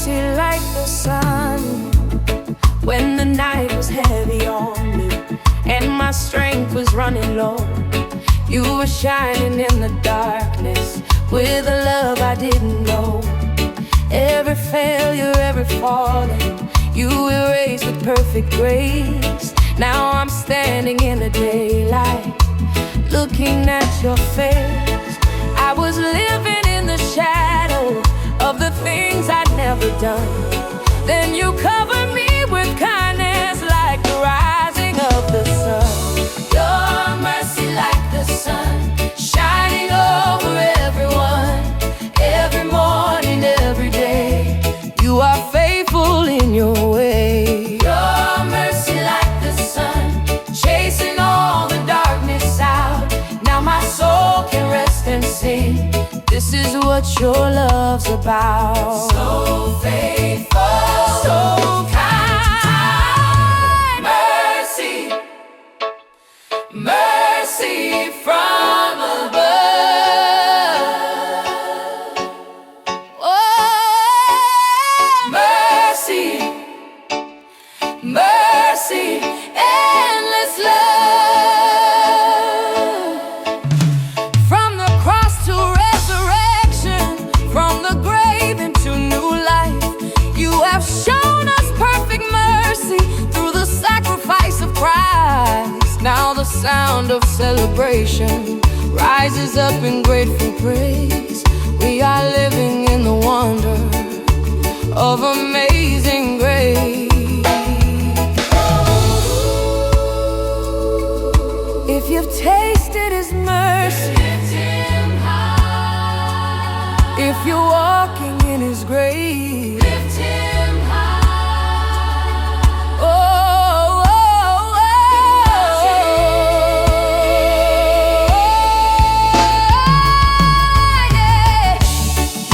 mercy like the sun. When the night was heavy on me and my strength was running low, you were shining in the darkness with a love I didn't know. Every failure, every falling, you erased with perfect grace. Now I'm standing in the daylight, looking at your face. I was living in the shadow of the things I'd never done. Then you covered me with kindness like the rising of the sun. Your mercy like the sun, shining over everyone, every morning, every day. You are faithful in your way. Your mercy like the sun, chasing all the darkness out. Now my soul can rest and sing. This is what your love's about. So faithful, so kind. Mercy, mercy from above. Oh, mercy, mercy, endless love. From the cross to resurrection, from the grave into new life, you have shown us perfect mercy through the sacrifice of Christ. Now the sound of celebration rises up in grateful praise. We are living in the wonder of amazing grace. If you've tasted His mercy, lift Him high. If you're walking in His grace, lift Him high. Oh, oh, oh, yeah.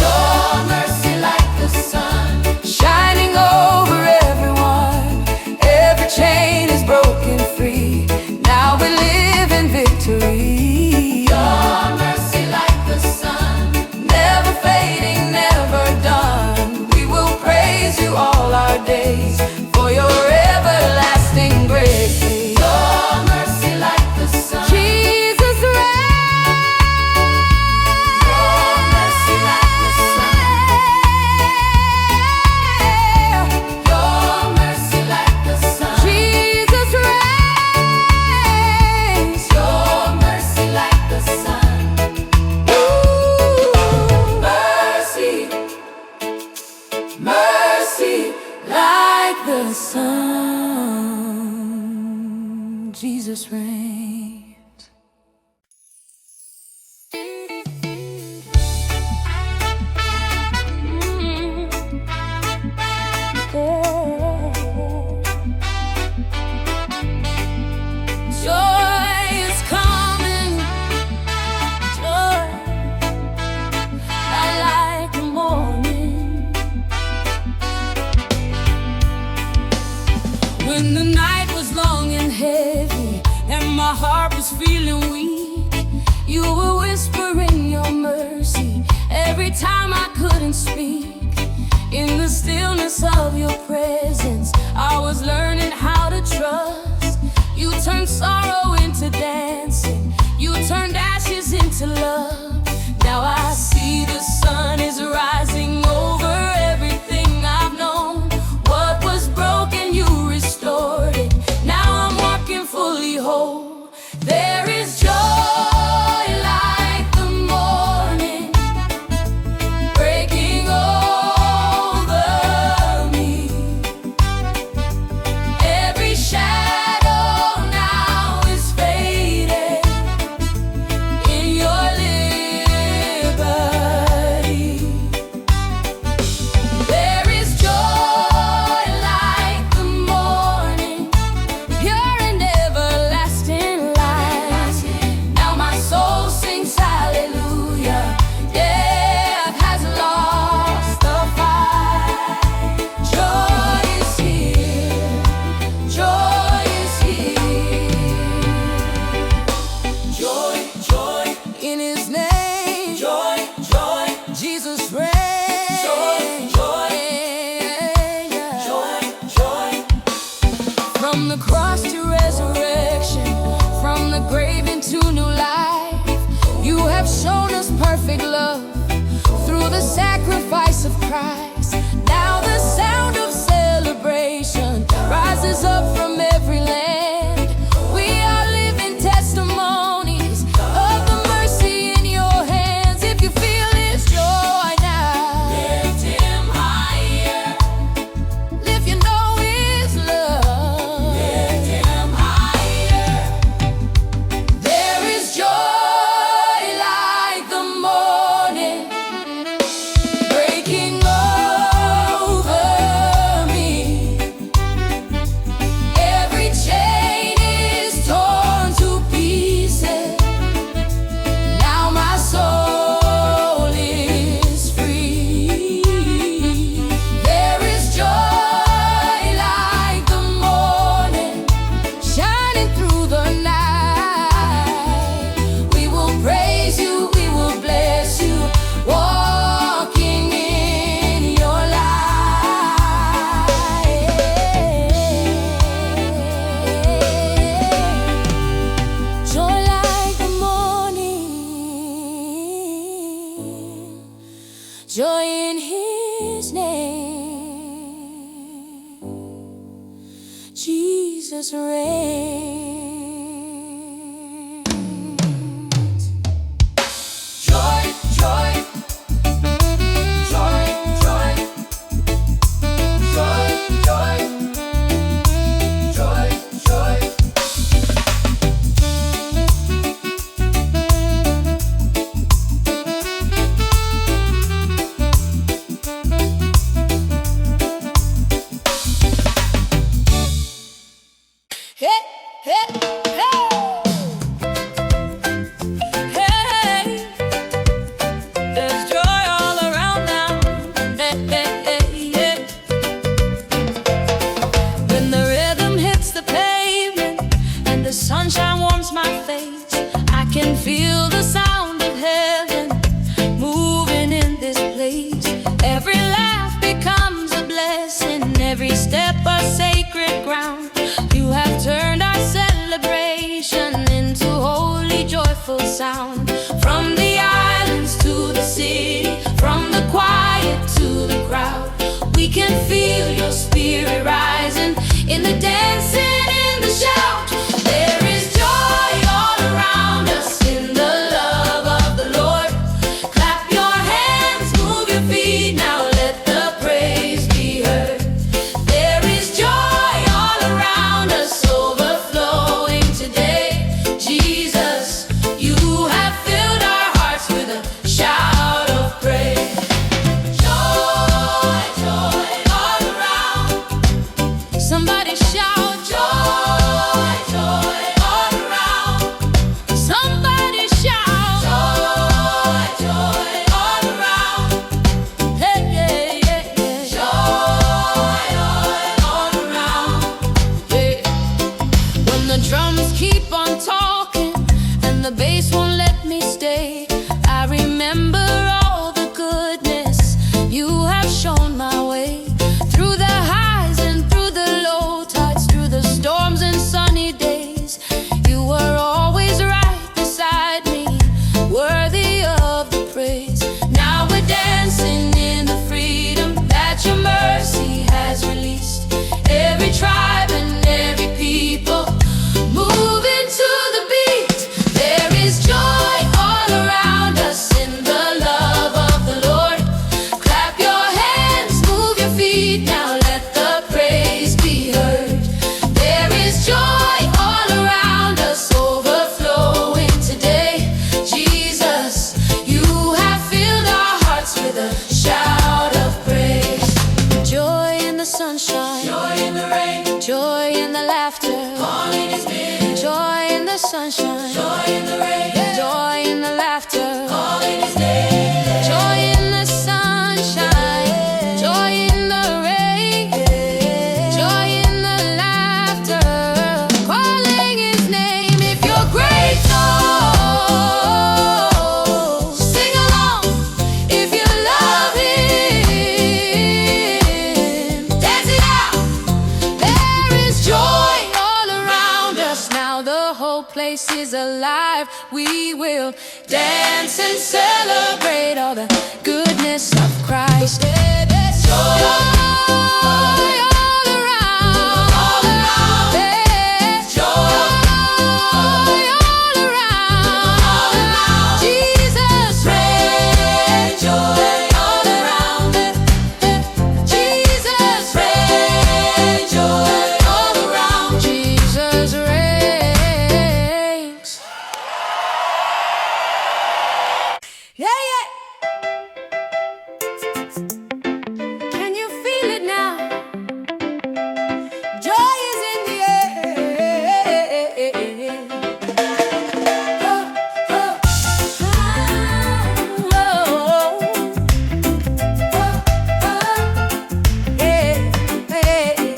Your mercy like the sun, shining over everyone. Every chain is broken free. Now we live in victory. Your mercy like the sun, never fading, never done. We will praise you all our days for your everlasting grace. Your mercy like the sun, Jesus reigns. Your mercy like the sun, your mercy like the sun, Jesus reigns. Your mercy like the sun. Ooh, mercy, mercy like the sun. Jesus reigns. Joy is coming, joy, I like the morning. When the night was long and heavy and my heart was feeling weak, you were whispering your mercy every time I couldn't speak. In the stillness of your presence, I was learning how to trust. You turned sorrow into dancing, you turned ashes into love. Now I see the sun is rising over everything I've known. What was broken, you restored it. Now I'm walking fully whole. There is joy like the morning breaking over me. Every shadow now is fading. joy in His name. Jesus reigns. Joy, joy, joy, joy, joy, joy, joy, joy. Hey, hey, hey, hey, there's joy all around now. Hey, hey, hey, hey. When the rhythm hits the pavement and the sunshine warms my face, I can feel the sound of heaven moving in this place. Every laugh becomes a blessing, every step a sacred ground. You have turned our celebration into holy, joyful sound. From the islands to the city, from the quiet to the crowd, we can feel your spirit rising in the dancing, in the shout. There is joy all around us in the love of the Lord. Clap your hands, move your feet, now let the praise be heard. There is joy all around us, overflowing today. Jesus, you have filled our hearts with a shout of praise. Joy, joy all around. Somebody shout joy, joy all around. Somebody shout joy, joy all around. Hey, yeah, yeah, yeah. Joy all around. Yeah. When the drums keep on talking and the bass won't let me stay, I remember all the goodness you have shown my way. Through the highs and through the low tides, through the storms and sunny days, you were always right beside me, worthy of the praise. Now we're dancing in the freedom that your mercy has released. Every tribe and every people moving to the beat. There is joy all around us in the love of the Lord. Clap your hands, move your feet, now let the praise be heard. There is joy all around us, overflowing today. Jesus, you have filled our hearts with a shout of praise. Joy in the sunshine, joy in the rain, joy in the laughter, calling His name. Joy in the sunshine, joy in the rain, joy in the laughter, calling His name. Joy in the sunshine, joy in the rain, joy in the laughter, calling His name. If you're grateful, sing along. If you love Him, dance it out. There is joy all around us now. The whole place is alive. We will dance and celebrate all the goodness of Christ. There's joy all around. There's joy all around. Jesus reigns. Joy all around. Jesus reigns. Joy all around. Jesus reigns. Yeah, yeah. Can you feel it now? Joy is in the air. Oh, oh, yeah, yeah.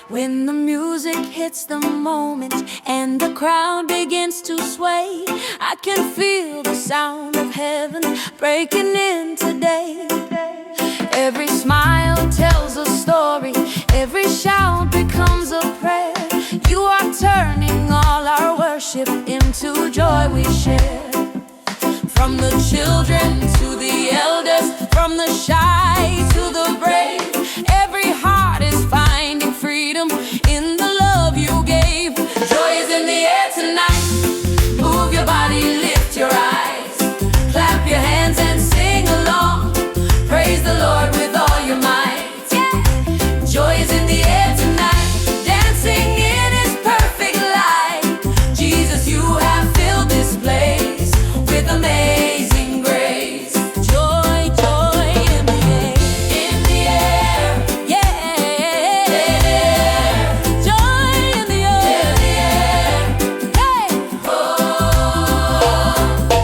When the music hits the moment and the crowd begins to sway, I can feel the sound of heaven breaking in today. Every smile tells a story, every shout becomes a prayer. You are turning all our worship into joy we share. from the children to the elders, from the shy to the brave. Every heart is finding freedom in the love you gave. Joy is in the air tonight. Move your body, lift your eyes, clap your hands and sing along. Praise the Lord with all your might. Yeah. Joy is in the air tonight, dancing in His perfect light. Jesus, you have filled this place with amazing grace. Joy, joy in the air, in the air, yeah. Joy in the air, hey. Oh,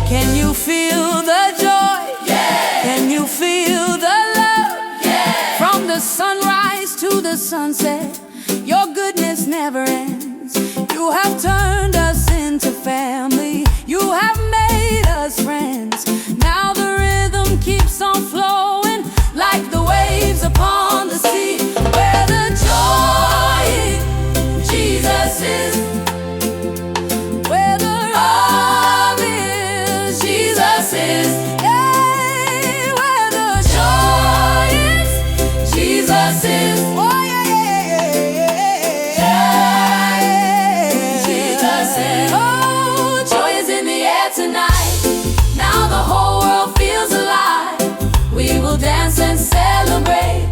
can you feel the joy? Yeah. Can you feel the love? Yeah. From the sunrise to the sunset, your goodness never ends. You have turned us into family. You have made us friends. Now the rhythm keeps on flowing like the waves upon the sea. Where the joy is, Jesus is. Where the love is, Jesus is. Hey, where the joy is, Jesus is. Oh, yeah, yeah, yeah, yeah. Jesus is. Oh, joy is in the air tonight. Now the whole world feels alive. We will dance and celebrate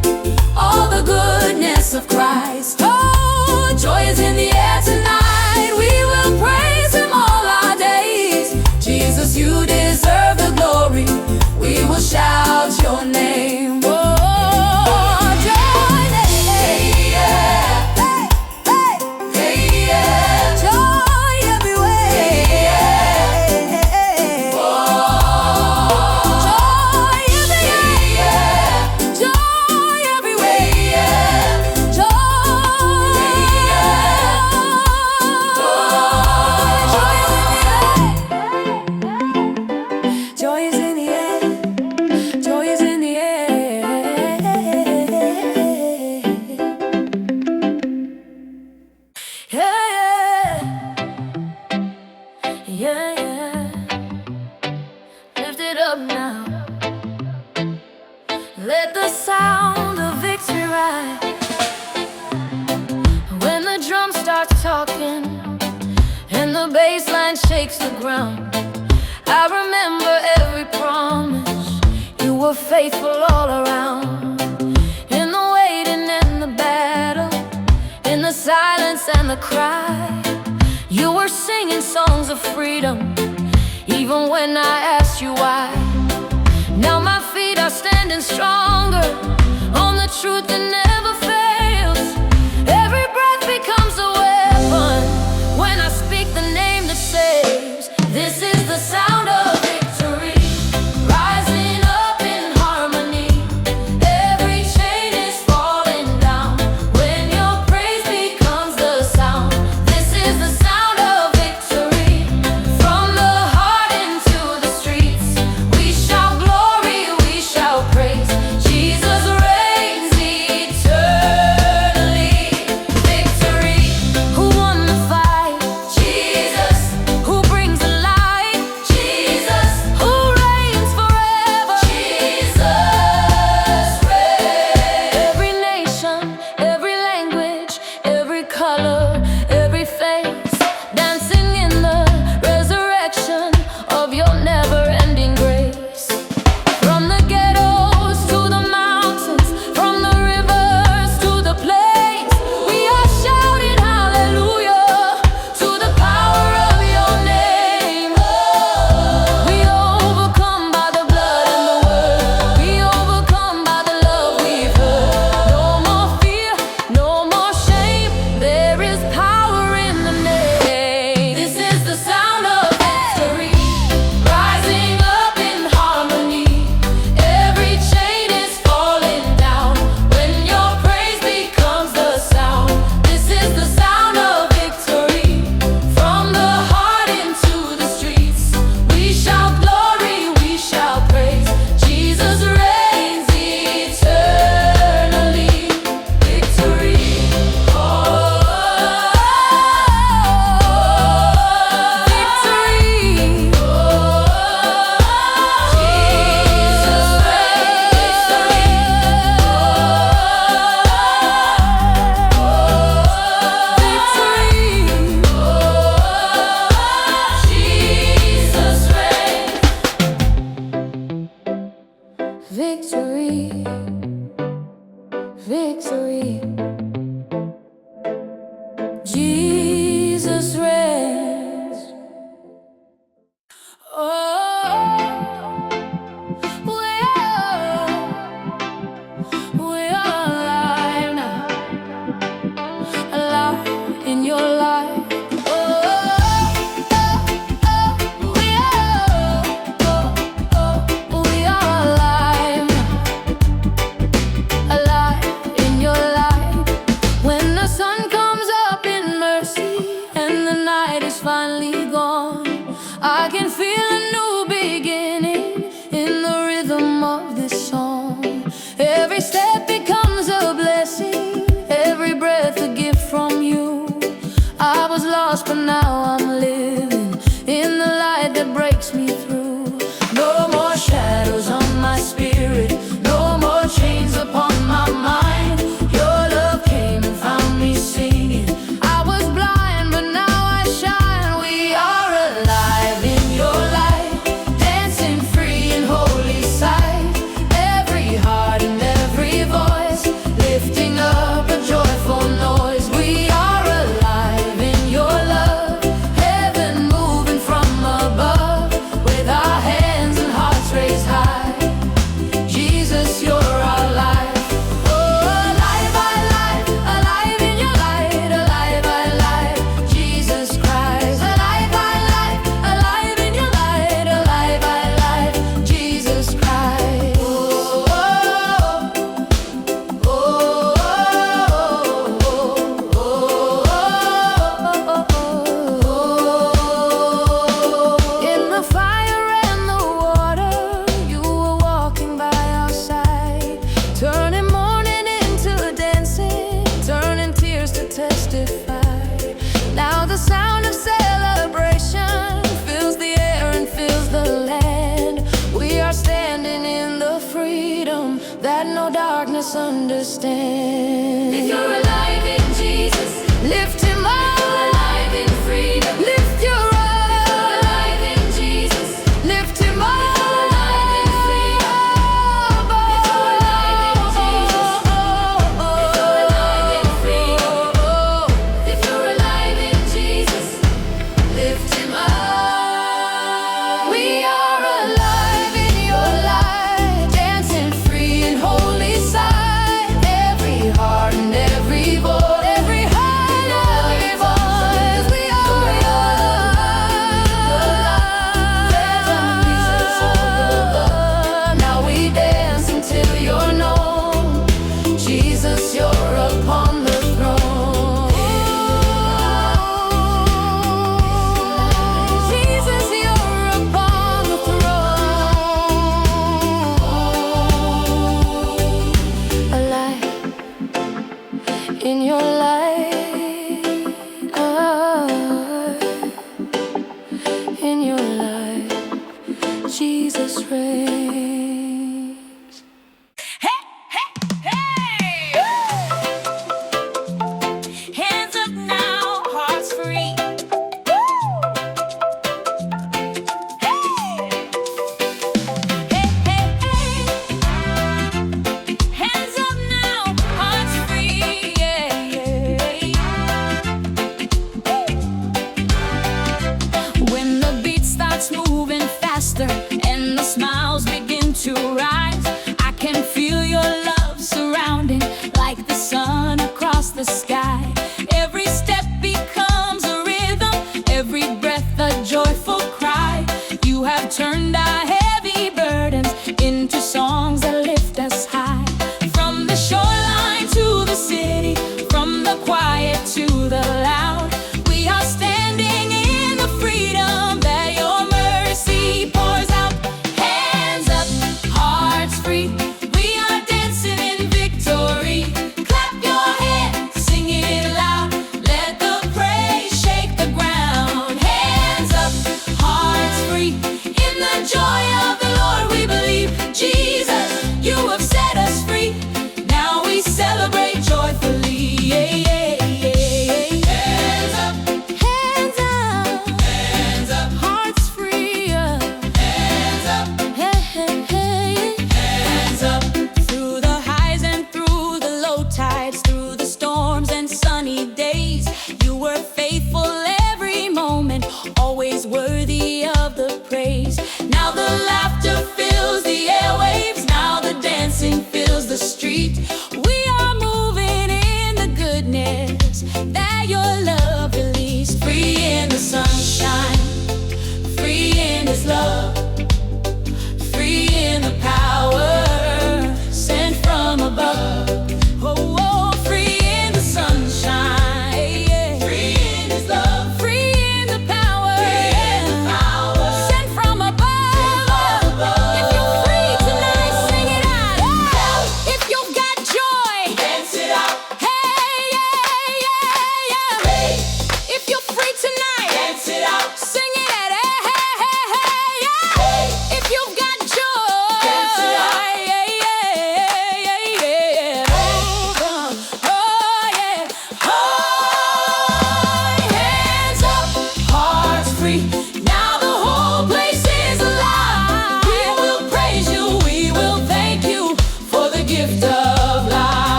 all the goodness of Christ. Oh, joy is in the air tonight. We will praise Him all our days. Jesus, you deserve the glory. We will shout your name. Oh, joy, hey, yeah. Hey, hey, hey, yeah. Joy everywhere, hey, yeah. Oh, joy in the air, joy everywhere, yeah. Joy, joy is in the air. Joy is in the air. Yeah, yeah, yeah, yeah. Lift it up now. Let the sound of victory rise. When the drum starts talking and the bass line shakes the ground, I remember every promise. You were faithful all around. In the waiting and the battle, in the silence and the cry, you were singing songs of freedom, even when I asked you why. Now my feet are standing stronger on the truth that never fails. Every breath becomes a weapon when I speak the name that saves. This is the sound of victory, rising up in harmony. Every chain is falling down when your praise becomes the sound. This is the sound of victory, from the heart into the streets. We shout glory, we shout praise. Jesus reigns eternally. I can feel a new beginning in the rhythm of this song. Every step becomes a blessing, every breath a gift from you. I was lost, but now I'm living in the light that breaks me through. No more shadows on my spirit, no more chains upon my mind. Your love came and found me singing. I was blind, but now I shine. We are alive in your light, dancing free in holy sight. Every heart and every voice lifting up a joyful noise. We are alive in your love, heaven moving from above, with our hands and hearts raised high. Jesus, you're our life. Oh, alive, alive, alive in your light. Alive, alive, Jesus Christ. Alive, alive, alive in your light. Alive, alive, Jesus Christ. Oh, oh, oh, oh. In the fire and the water, you were walking by our side, turning mourning into dancing, turning tears to testify. Now the sound of celebration fills the air and fills the land. We are standing in the freedom that no darkness understands. If you're alive in Jesus, lift him up. If you're alive in freedom, lift your up. If you're alive in Jesus, lift him up. If you're alive in freedom, if you're alive in Jesus, if you're alive in freedom, if you're alive in Jesus, lift him up. We are alive in your light, dancing free in holy sight. Every heart and every voice, every heart and every voice. We are alive. Now we dance until you're known. Jesus, you're upon the throne. Jesus, you're upon the throne. Alive in your light, in your light, Jesus reigns. Hey, hey, hey! Hands up now, hearts free. Hey, hey, hey, hey! Hands up now, hearts free. Yeah, yeah. When the beat starts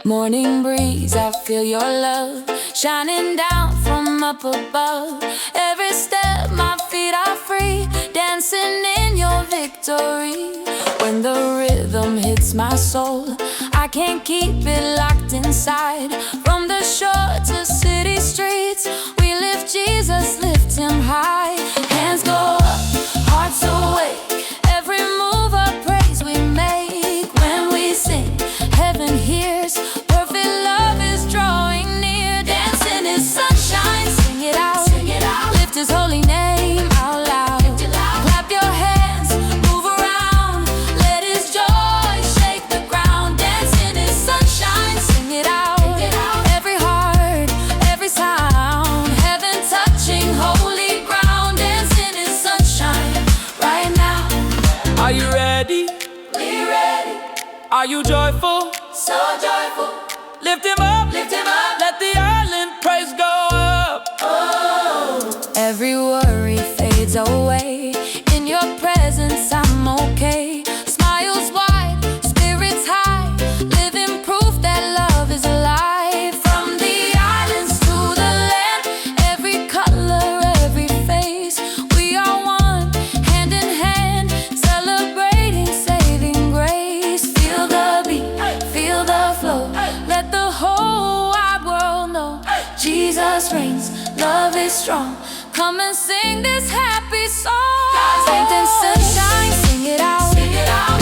Morning breeze, I feel your love shining down from up above. Every step my feet are free, dancing in your victory. When the rhythm hits my soul, I can't keep it locked inside. From the shore to city streets, we lift Jesus, lift him high. Hands go up, hearts awake, every move a praise we make. When we sing, heaven hears, perfect love is drawing near. Dancing is sunshine, sing it out, lift his holy name out loud. Clap your hands, move around, let his joy shake the ground. Dancing is sunshine, sing it out, every heart, every sound, heaven touching holy ground. Dancing is sunshine right now. Are you ready? We're ready. Are you joyful? So joyful. Lift him up, let the island praise go up. Oh, every worry fades away. In your presence I'm okay. Smiles wide, spirits high, living proof that love is alive. From the islands to the land, every color, every face, we are one, hand in hand, celebrating saving grace. Feel the beat, feel the flow, let the whole wide world know Jesus reigns, love is strong. Come and sing this happy song. Strength and sunshine, sing it out,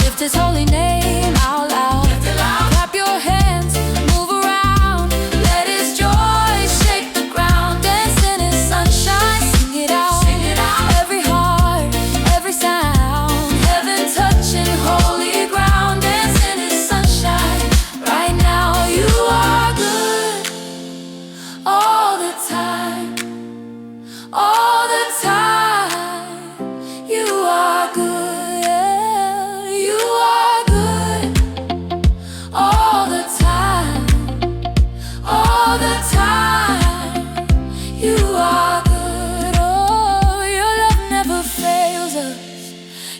lift his holy name out loud. Clap your hands, move around, let his joy shake the ground. Dancing is sunshine, sing it out, every heart, every sound, heaven touching holy ground. Dancing is sunshine right now. You are good all the time, all the time. You are good, yeah. You are good all the time, all the time. You are good, oh, your love never fails us,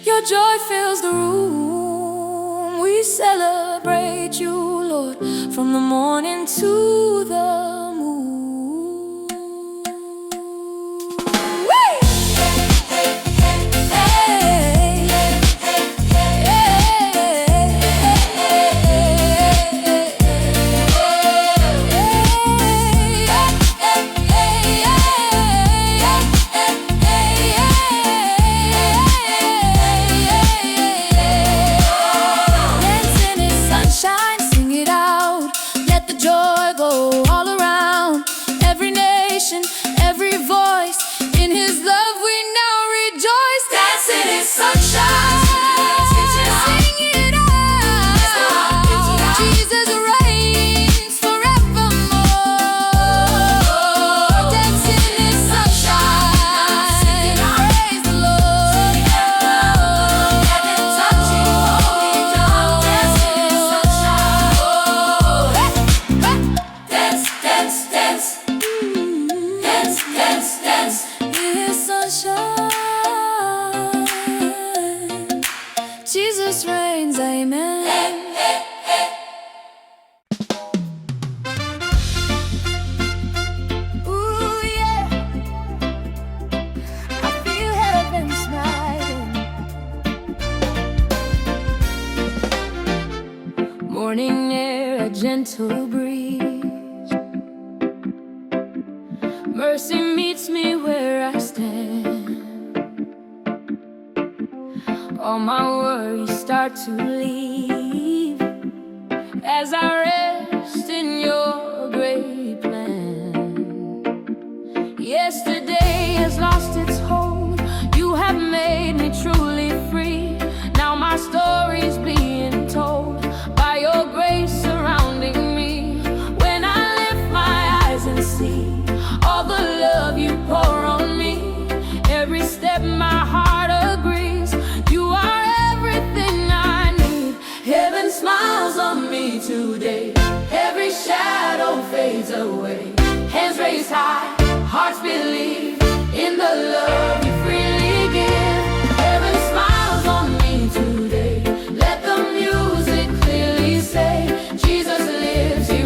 your joy fills the room. We celebrate you, Lord, from the morning to the moon. Whee! Hey, dancing is sunshine, sing it out, let the joy go all around. Every nation, every voice, in his love we now rejoice. Dancing is sunshine, sing it out, Jesus reigns forevermore. Dancing is sunshine, praise the Lord. Heaven touching holy ground. Dancing is sunshine. Dance, dance, dance. Dance, dance, dance. Is sunshine. Jesus reigns, amen. Ooh, yeah. I feel heaven smiling. Morning air, a gentle breeze, mercy meets me where I stand. All my worries start to leave as I rest in your great plan. Yesterday has lost its hold, you have made me truly free. Now my story's being told by your grace surrounding me. When I lift my eyes and see all the love you pour on me, every step my heart agrees, you are everything I need. Heaven smiles on me today, every shadow fades away. Hands raised high, hearts believe in the love you freely give. Heaven smiles on me today, let the music clearly say Jesus lives, he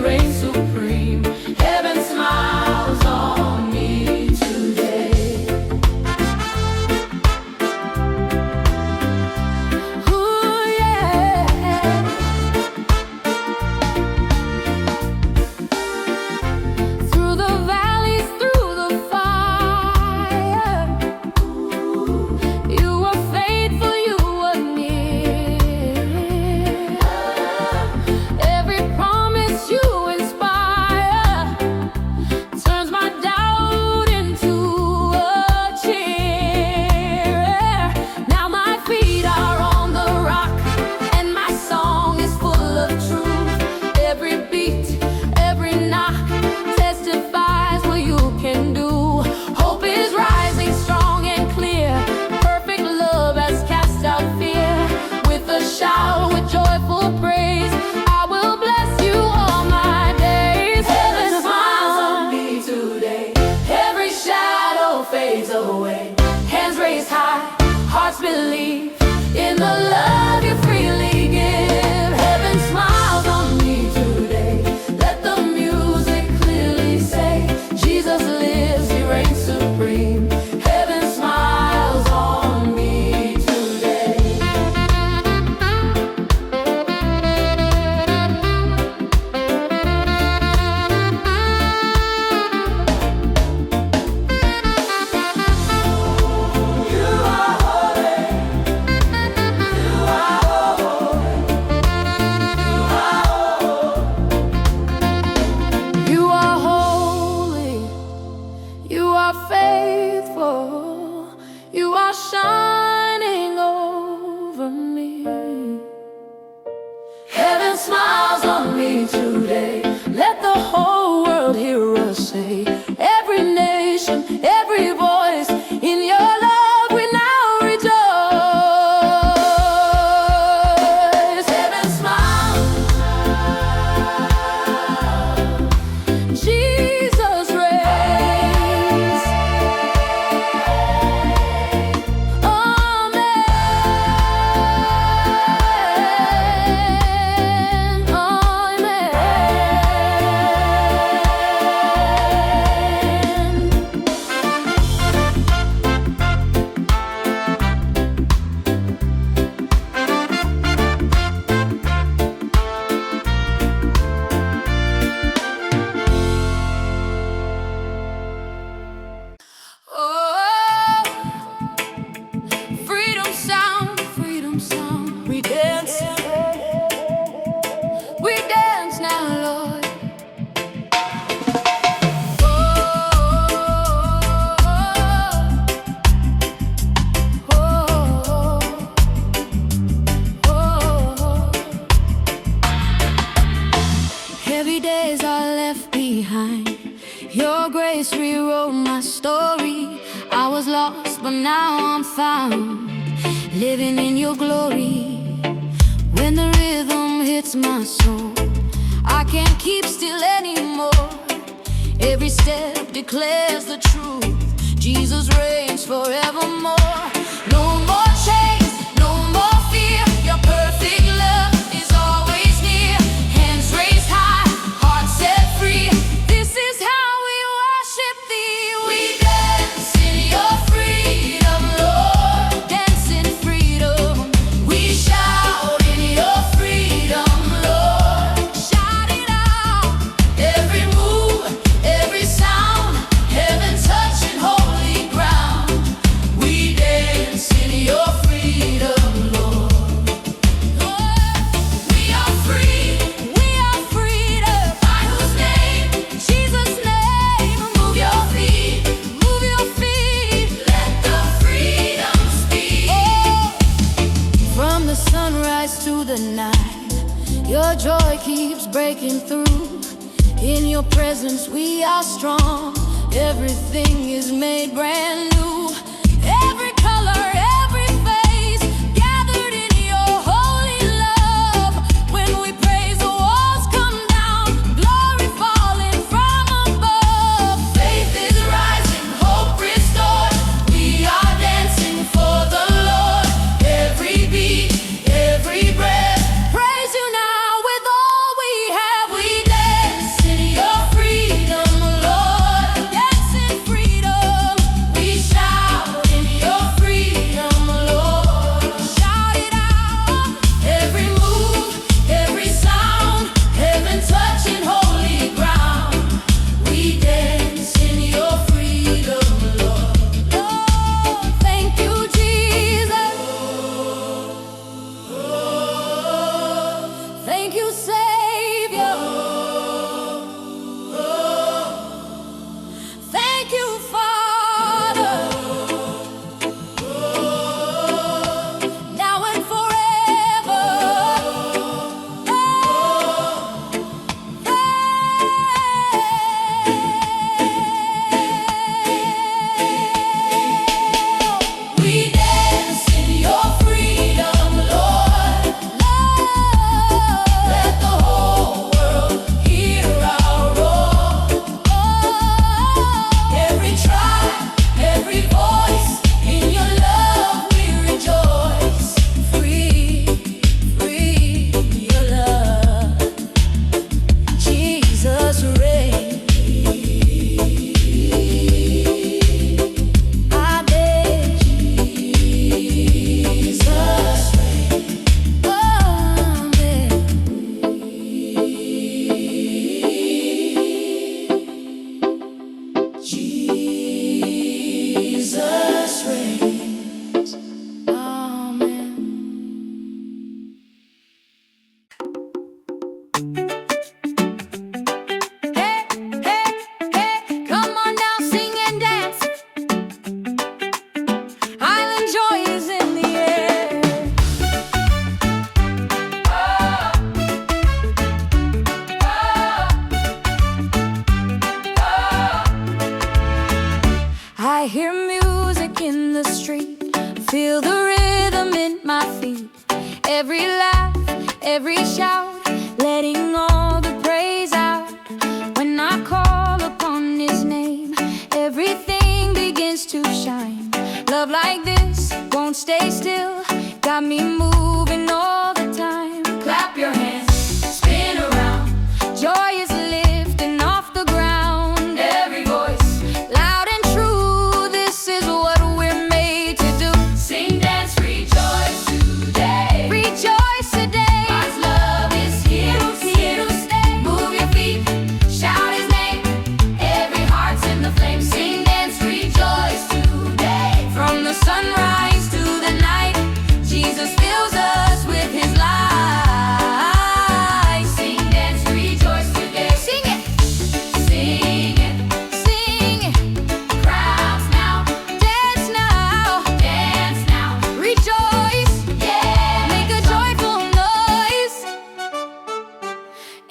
now, Lord. Heavy days are left behind. Your grace rewrote my story. I was lost, but now I'm found, living in your glory. When the rhythm hits my soul, I can't keep still anymore. Every step declares the truth. Jesus reigns forevermore. No more chains, no more fear. Your perfect love is always near. Hands raised high, heart set free. This is how we worship thee. We dance in your freedom, Lord. Dance in freedom. We shout in your freedom, Lord. Shout it out. Every move, every sound, heaven touching holy ground. We dance in your freedom, Lord. We are free. We are freedom. By whose name? Jesus' name. Move your feet. Move your feet. Let the freedom speak. From the sunrise to the night, your joy keeps breaking through. In your presence we are strong. Everything is made brand new. Every color, every face, gathered in your holy love. When we praise, the walls come down, glory falling from above. Faith is rising, hope restored. We are dancing for the Lord. Every beat, every breath, praise you now with all we have. We dance in your freedom, Lord. Dance in freedom. We shout in your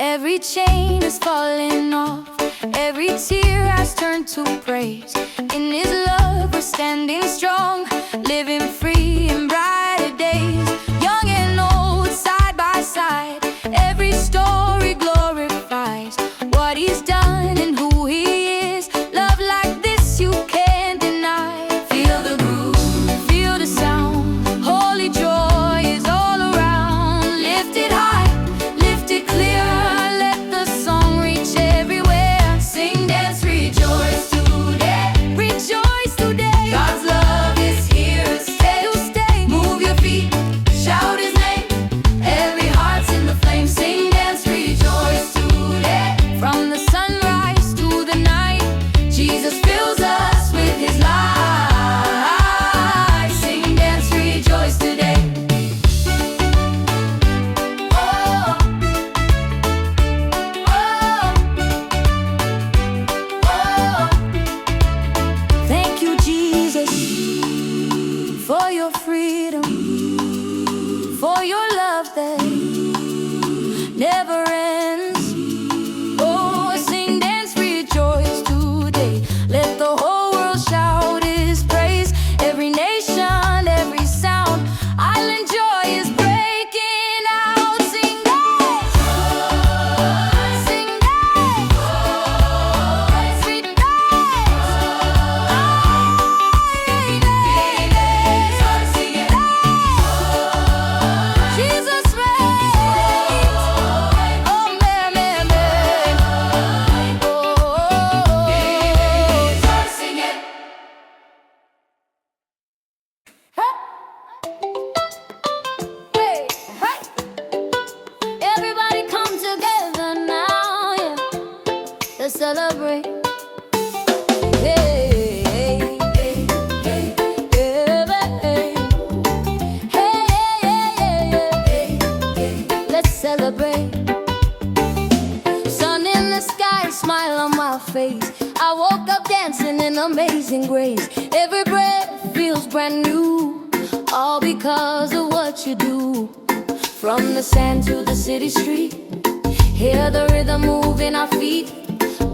Every chain is falling off, every tear has turned to praise. In His love we're standing strong, living free in brighter days. Young and old, side by side, every story glorifies what He's done and who He is. Love like this you can't deny. Feel the groove, feel the sound, holy joy is all around. Lift it high, lift it clear, let the song reach everywhere. Sing, dance, rejoice today, rejoice today. God's love is here to stay, Move your feet, shout His name, every heart's in the flame. Sing, dance, rejoice today. From the sunrise to the night, Jesus fills us with His light. Sing, dance, rejoice today. Oh, oh, oh. Thank you, Jesus, for your freedom, for your love that never ends. Oh, sing, dance, rejoice today. Let the whole world shout His praise. Every nation, every sound, island joy is breaking out. Sing, dance, sing, dance, sweet dance, sing it. Jesus reigns. Oh, man, man, man. Oh, sing it. Hey, hey. Everybody come together now, yeah. Let's celebrate. Hey, hey, hey, hey, hey, hey. Hey, hey, hey, hey, hey. Let's celebrate. Sun in the sky, smile on my face. I woke up dancing in amazing grace. Every breath feels brand new, all because of what you do. From the sand to the city street, hear the rhythm move in our feet.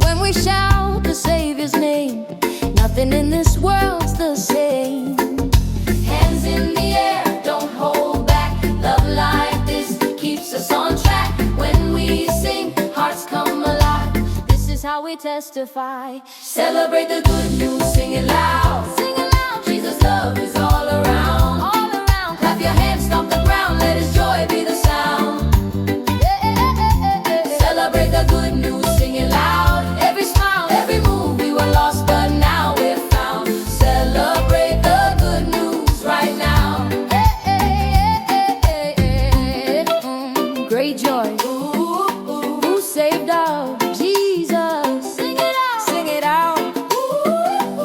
When we shout the Savior's name, nothing in this world's the same. Hands in the air, don't hold back. Love like this keeps us on track. When we sing, hearts come alive. This is how we testify. Celebrate the good news, sing it loud. Sing it loud. Jesus' love is all around. All around. Clap your hands, stomp the ground. Let His joy be the sound. Celebrate the good news, sing it loud. Every smile, every move, we were lost, but now we're found. Celebrate the good news right now. Great joy, who saved our Jesus. Sing it out, sing it out.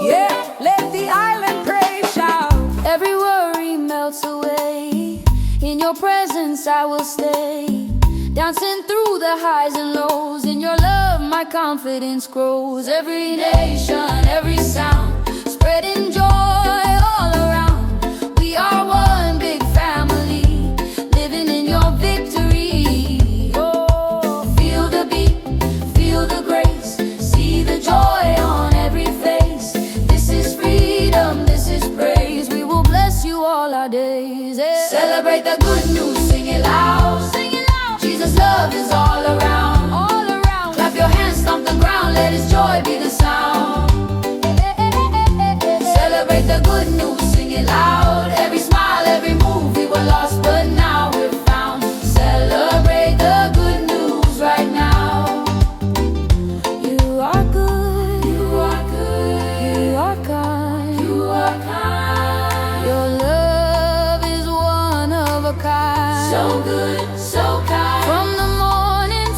Yeah, let the island praise shout. Every worry melts away. In your presence I will stay. Dancing through the highs and lows. In your love my confidence grows. Every nation, every sound, spreading joy all around. We are one big family, living in your victory. Oh, feel the beat, feel the grace, see the joy on every face. This is freedom, this is praise. We will bless you all our days. Yeah. Celebrate the good news, sing it loud. Sing it loud. Jesus' love is all around. All around. Clap your hands, stomp the ground. Let His joy be the sound. Celebrate the good news, sing it loud. Every smile, every move, we were lost, but now we're found. Celebrate the good news right now. You are good. You are good. You are kind. You are kind. Your love is one of a kind. So good, so kind. From the morning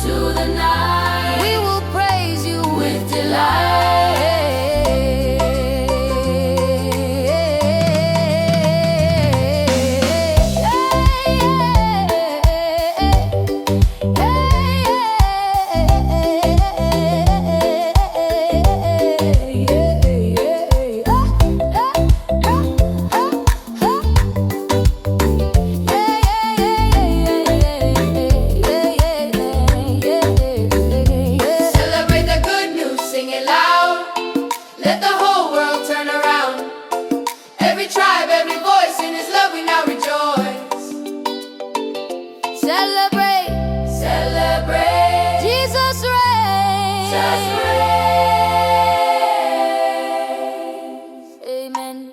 Amen.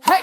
Hey!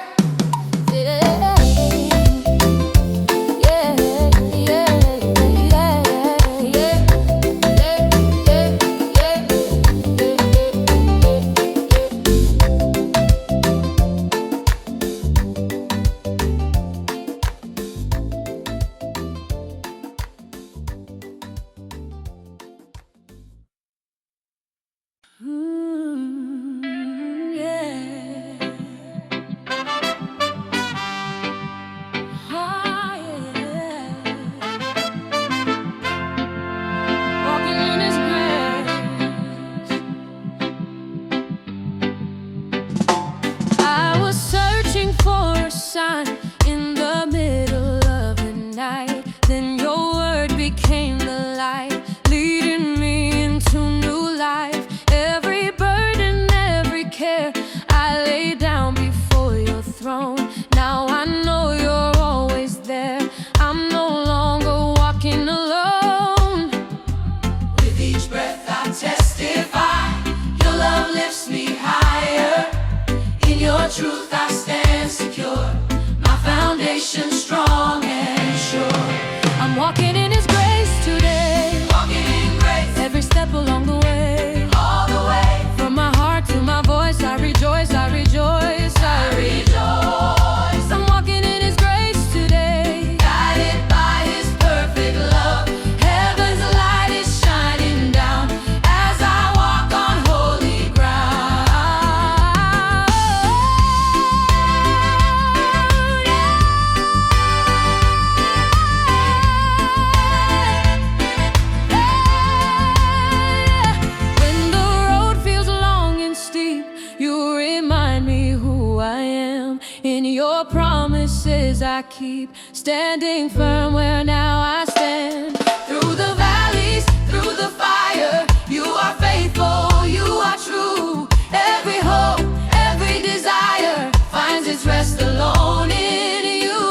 I was searching for a sign in the middle of the night. Then your word became the light, leading me into new life. Every burden, every care, I lay down before your throne. Now I know you're always there. I'm no longer walking alone. With each breath I testify, your love lifts me higher. In your truth I stand secure, my foundation strong and sure. I'm walking in His grace today, Walking in grace, every step along the way. all the way, From my heart to my voice, I rejoice, I rejoice, I rejoice. I'm walking in His grace today, Guided by His perfect love, heaven's light is shining down as I walk on holy ground. When the road feels long and steep, you remind me who I am. In your promises I keep standing firm where now I stand. Through the valleys, through the fire, you are faithful, you are true. Every hope, every desire finds its rest alone in you.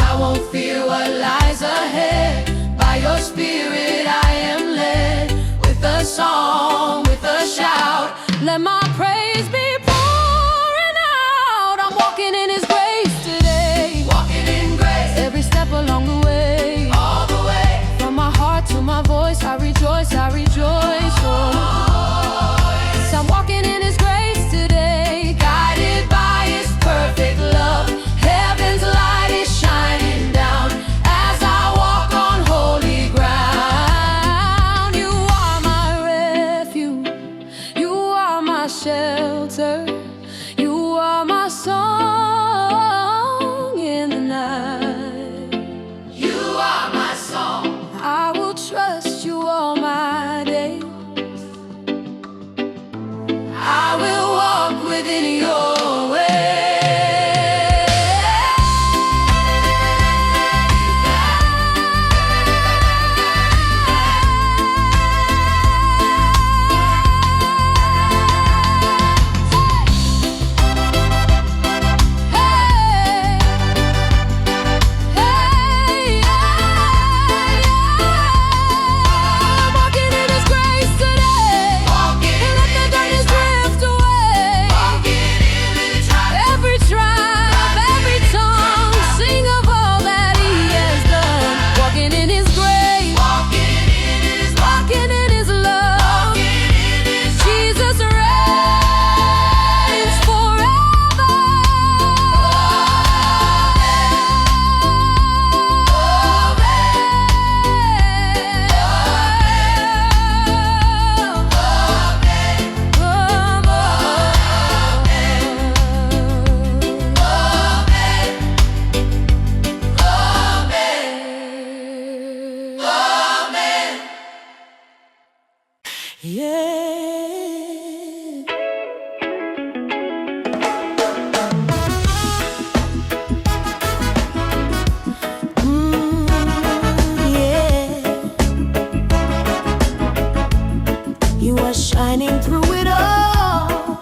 I won't fear what lies ahead. By your spirit I am led. With a song, with a shout, Let my praise be pouring out. I'm walking in His grace today, walking in grace, every step along the way. all the way. From my heart to my voice, I rejoice, I rejoice. Oh, so I'm walking in His grace today, Guided by His perfect love, heaven's light is shining down as I walk on holy ground. You are my refuge, you are my shelter, you are my song in the night. You are my song. I will trust you all my days. I will walk within your way. I'm walking in His grace today. Walking And let the darkness drift away. walking in the traffic. Every tribe, every tongue, sing of all that He has done. Walking in His grace, Walking in His love. walking in His love. Walking in His Jesus reigns forever. Yeah. You are shining through it all.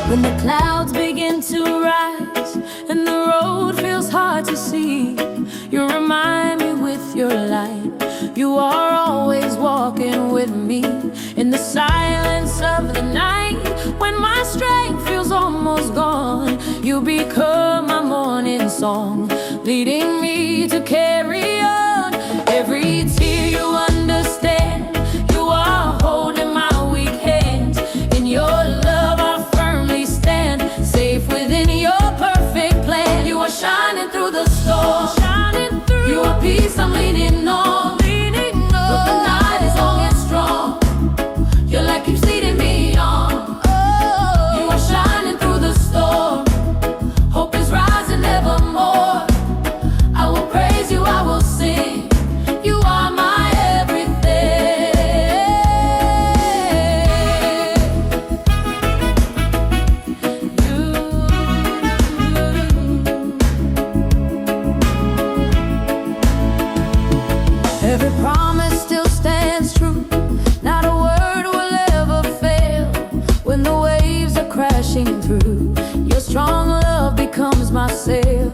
When the clouds begin seem to rise, and the road feels hard to see. You remind me with your light. You are always walking with me in the silence of the night. When my strength feels almost gone, you become my morning song, leading me to carry on. Every tear you understand, you are holding my weak hands. In your love I firmly stand, safe within your perfect plan. You are shining through the storm, you are peace I'm leaning on. But the night is long and strong, your light keeps leading me on. You are shining through the storm, hope is rising evermore. I will praise you, I will sing. You are my everything. Every promise still stands true. Not a word will ever fail. When the waves are crashing through, your strong love becomes my sail.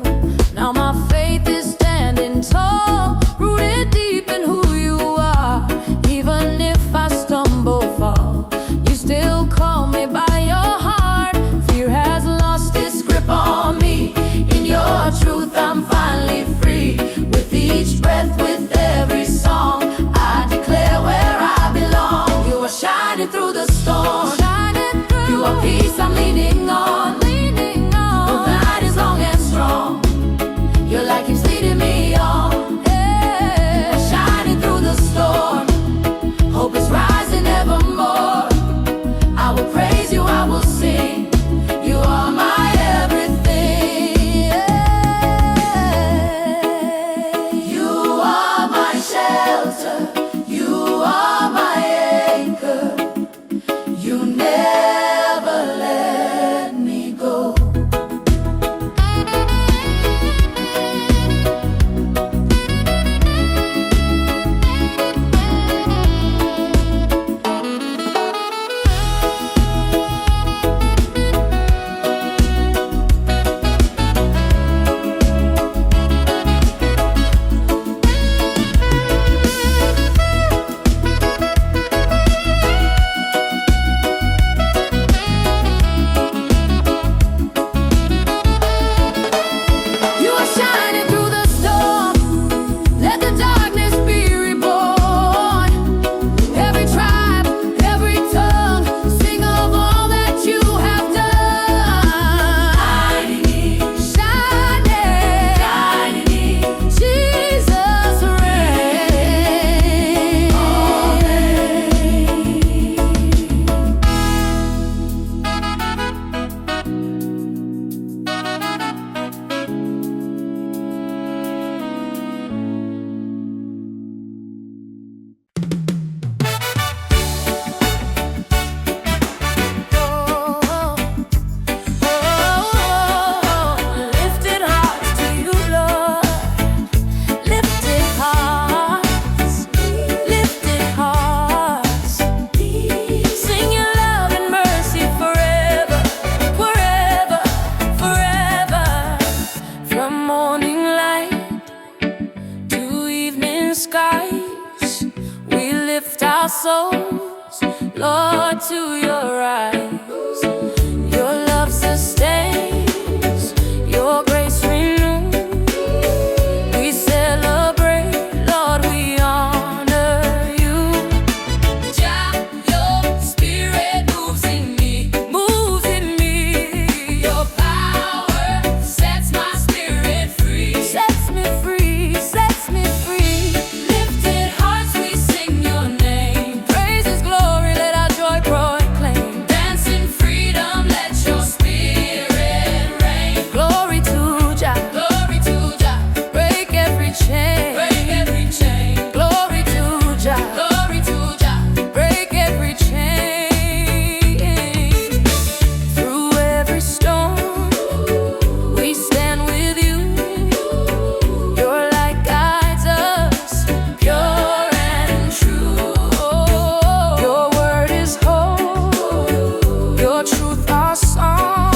Now my faith is standing tall, rooted deep in who you are. Even if I stumble, fall, you still call me by your heart. Fear has lost its grip on me. In your truth I'm finally free. With each breath, with every song, I declare where I belong. You are shining through the storm, you are peace I'm leaning on. The night is long and strong, your light keeps leading me on. You are shining through the storm, hope is rising evermore. I will praise you, I will sing. You are my everything. You are my shelter, you are my anchor. You never let me go. You are shining through the storm, let the darkness be reborn. Every tribe, every tongue, sing of all that you have done. Shining, Jesus reigns. Lifted hearts to you, Lord. Lifted hearts, lifted hearts. Sing your love and mercy forever, forever, forever. From morning light to evening skies, we lift our souls, Lord, to your eyes. Your love sustains, your grace renews. We celebrate, Lord, we honor you. Jah, your spirit moves in me, moves in me. Your power sets my spirit free, sets me free, sets me free. Lifted hearts, we sing your name. Praises, glory, let our joy proclaim. Dancing freedom, let your spirit reign. Glory to Jah, break every chain, break every chain. Glory to Jah, break every chain. Through every storm, we stand with you. Your light guides us, pure and true. Your word is whole, your truth our song.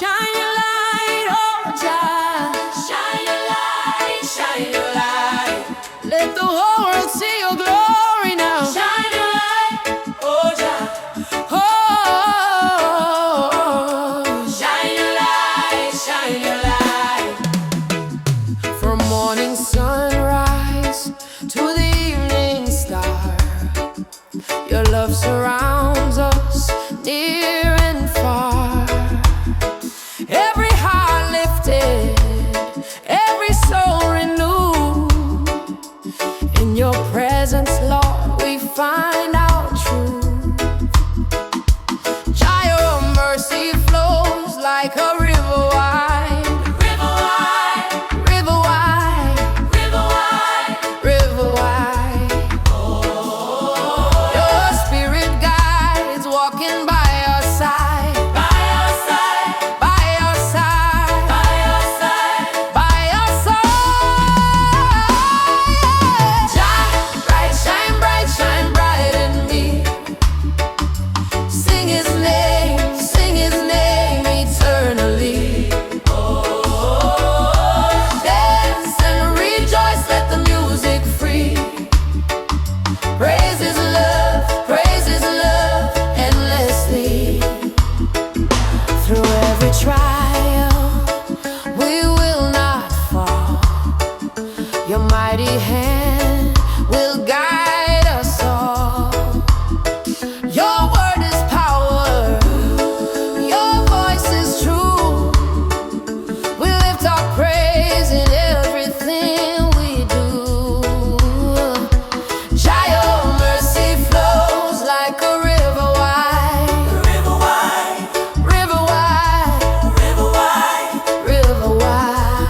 Shine your light, oh Jah. Shine your light, shine your light. Let the whole world see your glory now. Shine your light, oh Jah. Oh, Shine your light, shine your light. from morning sunrise to the evening star, your love surrounds us near and far. Every heart lifted, every soul renewed. In your presence, Lord, we find our truth. Jah, your mercy flows like a river wide, River wide, river wide, river wide. river wide. Your spirit guides, walking by our side, By our side, by our side, by our side. by our side. Jah, Bright, shine bright in me. Sing his name eternally. Dance and rejoice, let the music free. Praise his love endlessly. Through every trial, we will not fall. Your mighty hand will guide us all. Your word is power, your voice is true. We lift our praise in everything we do. Jah, your mercy flows like a river wide, river wide, river wide, river wide. river wide.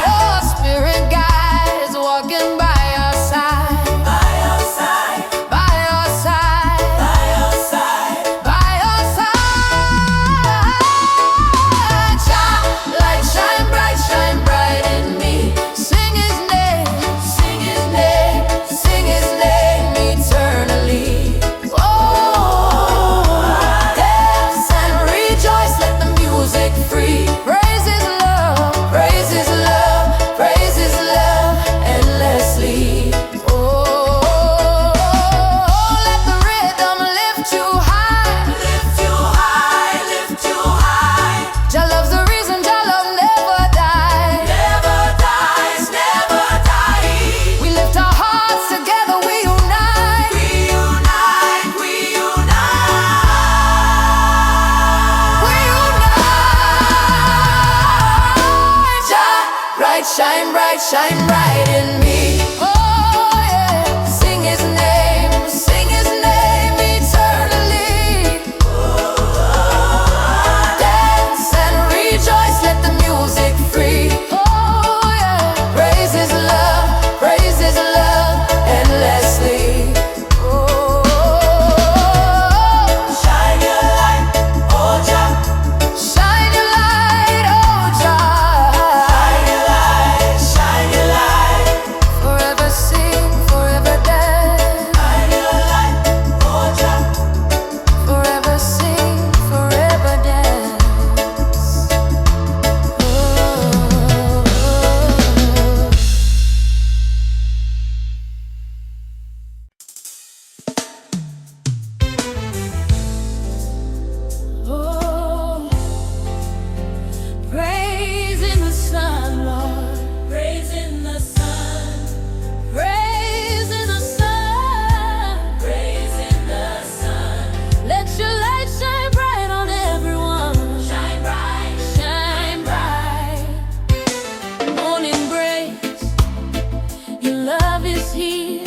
Your spirit guides, walking by our side, By our side, by our side, by our side. by our side. Jah, light shine bright in me. Sing his name, Sing his name, sing his name eternally. Oh, dance and rejoice, let the music free. Praise his love, praise his love, praise his love endlessly. Oh, let the rhythm lift you high. lift you high, lift you high. Jah love's the reason, Jah love never die. Never dies, never dies. We lift our hearts together, we unite. We unite, we unite. We unite. Jah, shine bright in me. Oh yeah, sing his name eternally. Dance and rejoice, let the music free. Oh yeah, praise his love endlessly. Oh, Shine your light, oh Jah. shine your light, oh Jah. Shine your light, shine your light. Forever sing, forever dance. Shine your light, oh Jah. Forever sing, forever dance. Oh, praise in the sun, Lord. Praise in the sun, Praise in the sun. praise in the sun. Let your light shine bright on everyone. Shine bright, Shine bright. Morning breaks, your love is here.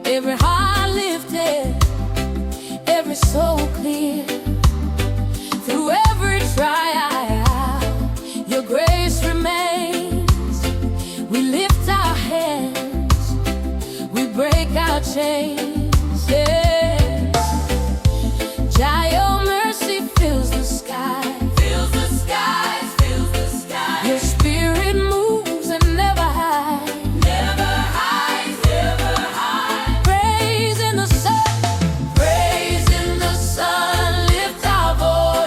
Every heart lifted, every soul clear. Through every trial, your grace remains. We lift our hands, we break our chains. Yeah. Jah, your mercy fills the sky. fills the skies, fills the skies. Your spirit moves and never hides. Never hides, never hides. Praise in the sun, Praise in the sun, lift our voice.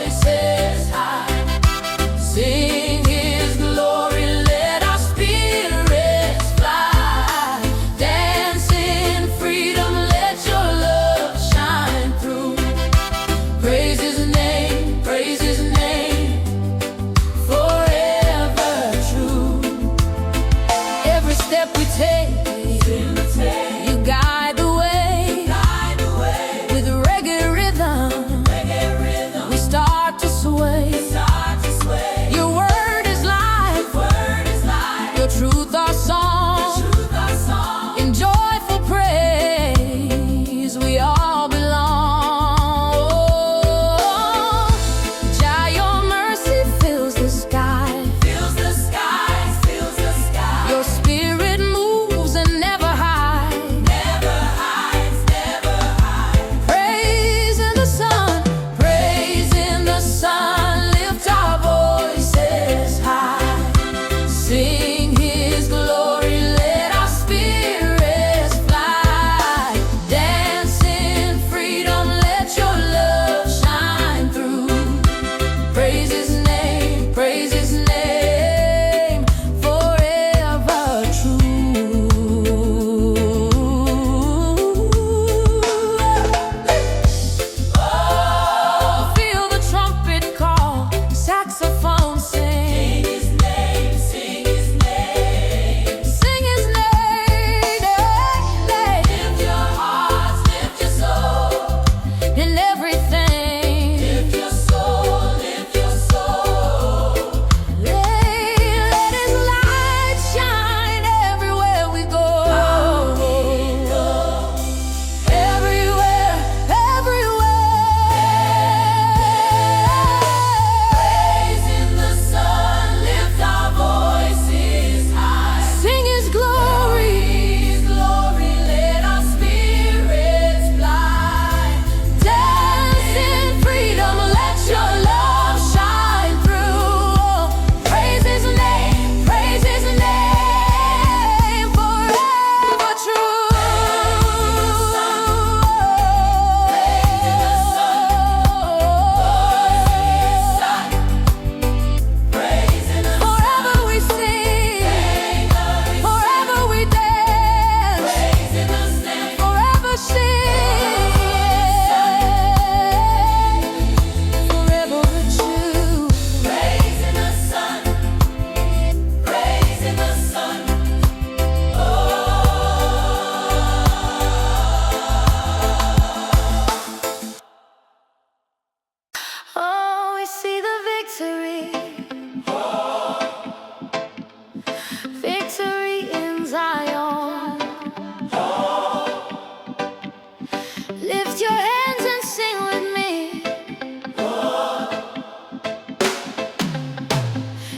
Lift your hands and sing with me.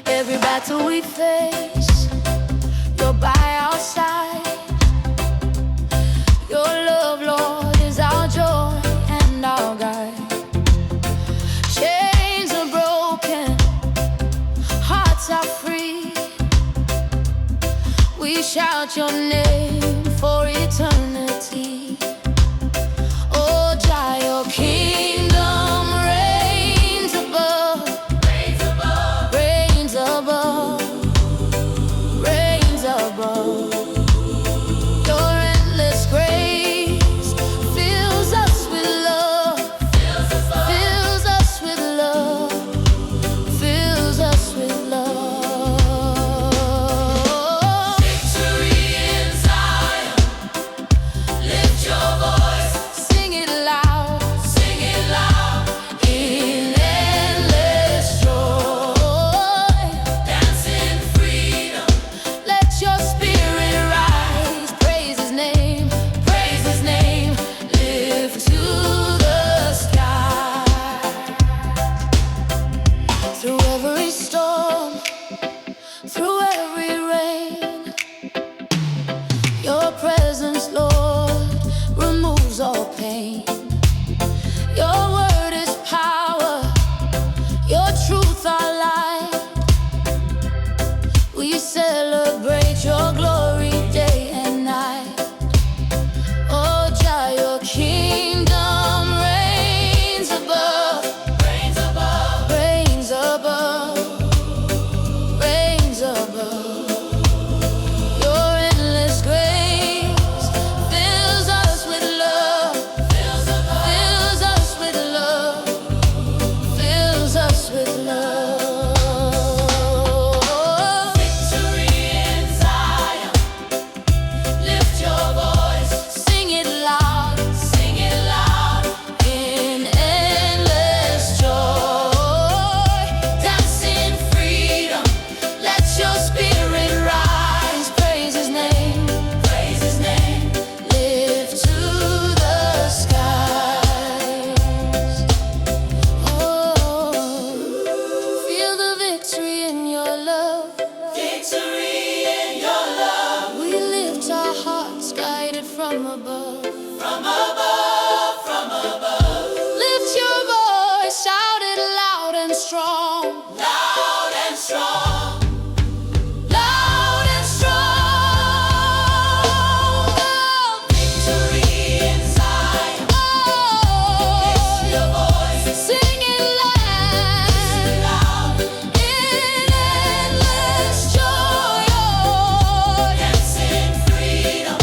Every battle we face, you're by our side. Your love, Lord, is our joy and our guide. Chains are broken, hearts are free. We shout your name for eternity. Oh, Jah, your kingdom reigns above, reigns above, reigns above, reigns above. Your endless grace fills us with love, fills us with love, fills us with love. Victory in Zion, lift your voice, sing it loud, in endless joy. Dance in freedom, let your spirit rise. Praise his name, lift to the sky. Through every storm, through every rain, your presence, Lord, removes all pain. Your word is power, your truth our light. We celebrate your glory day and night. Oh, Jah, your kingdom reigns above, reigns above, reigns above, reigns above. Your endless grace fills us with love, fills us with love, fills us with love. Victory in Zion, lift your voice, sing it loud, in endless joy. Dance in freedom, let your spirit rise. Praise his name, lift to the skies. Oh, feel the victory in your love. We lift our hearts, guided from above. Lift your voice, shout it loud and strong. Loud and strong. Loud and strong. Victory in Zion. Oh, lift your voice, sing it loud. In endless joy, oh, dance in freedom.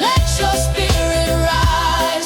Let your spirit rise.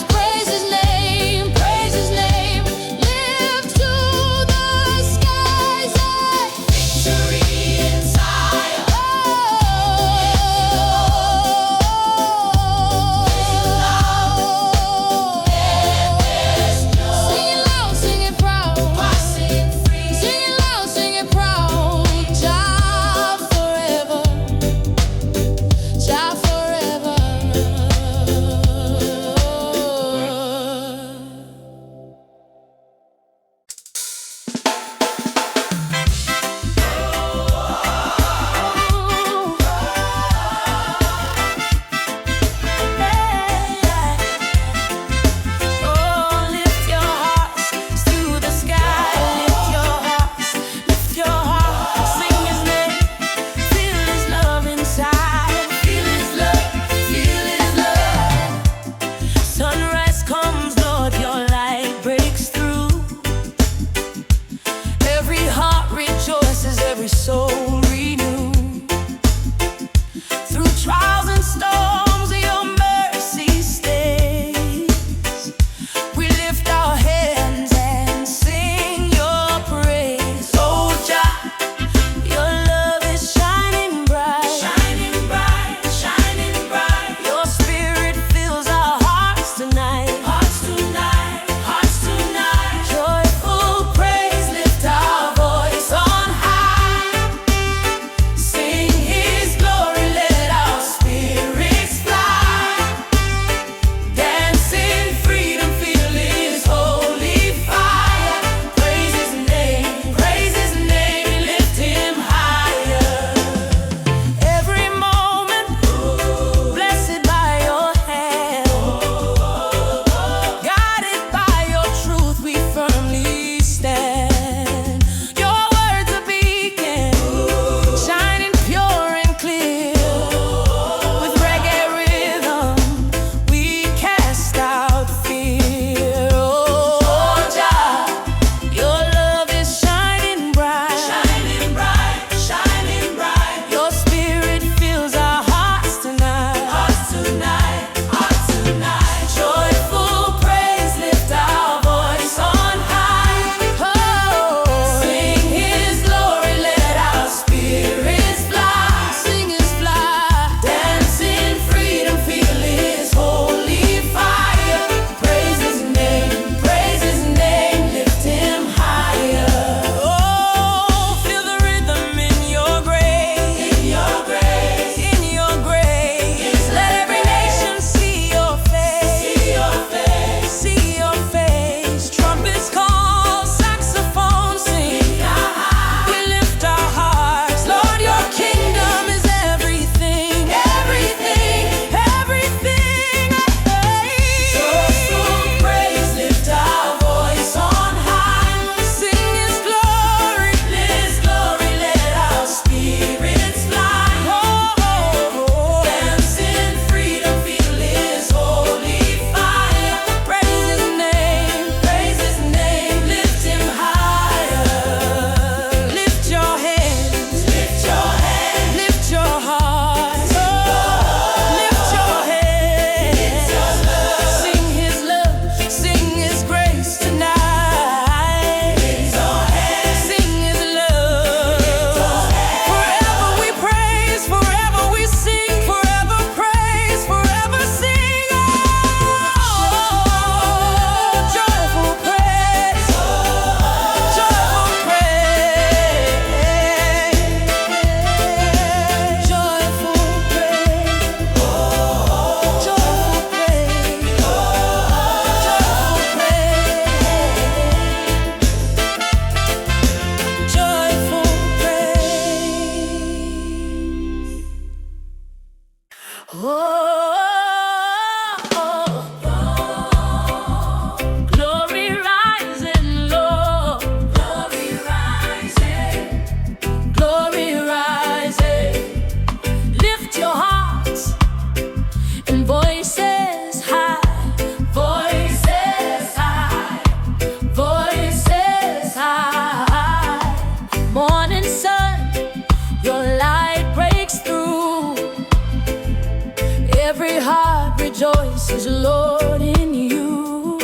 is Lord in you.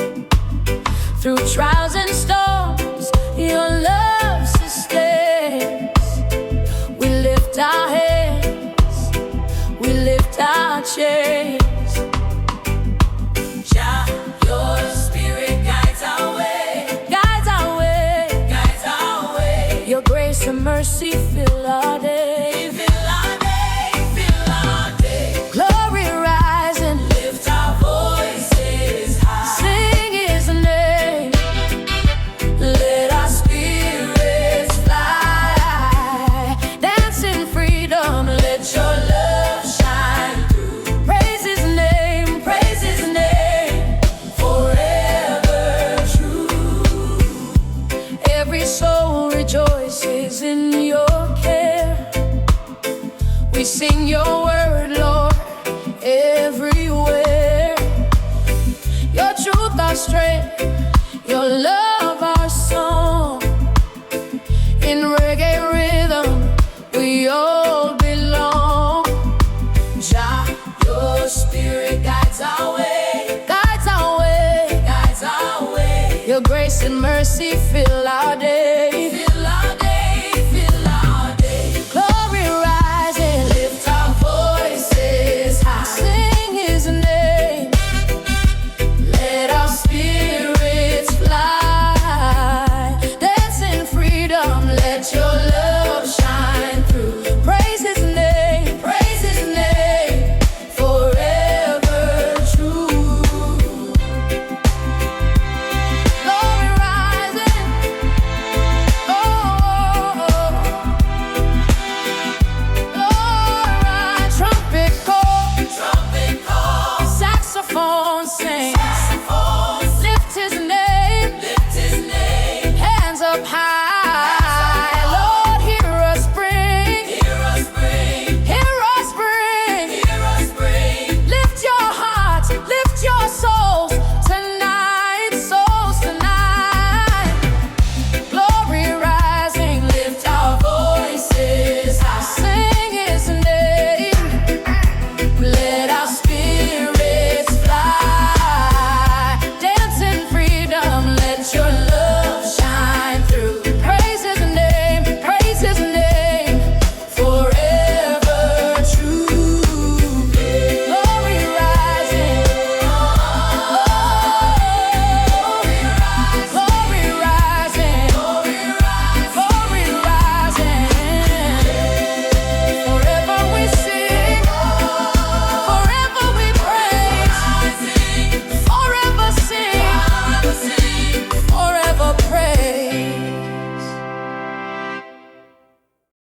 Through trials and storms, your love sustains. We lift our hands, we lift our chains. Jah, your spirit guides our way, guides our way, guides our way. Your grace and mercy fill our day, fill our day, fill our day. Glory rise and lift our voices high. Sing His name, let our spirits fly. Dance in freedom, let your love shine through. Praise His name, forever true. Every soul rejoices in your care. We sing your word, Lord, everywhere. Your truth our strength, your love our song. In reggae rhythm, we all belong. Jah, your spirit guides our way, guides our way, guides our way. Your grace and mercy fill our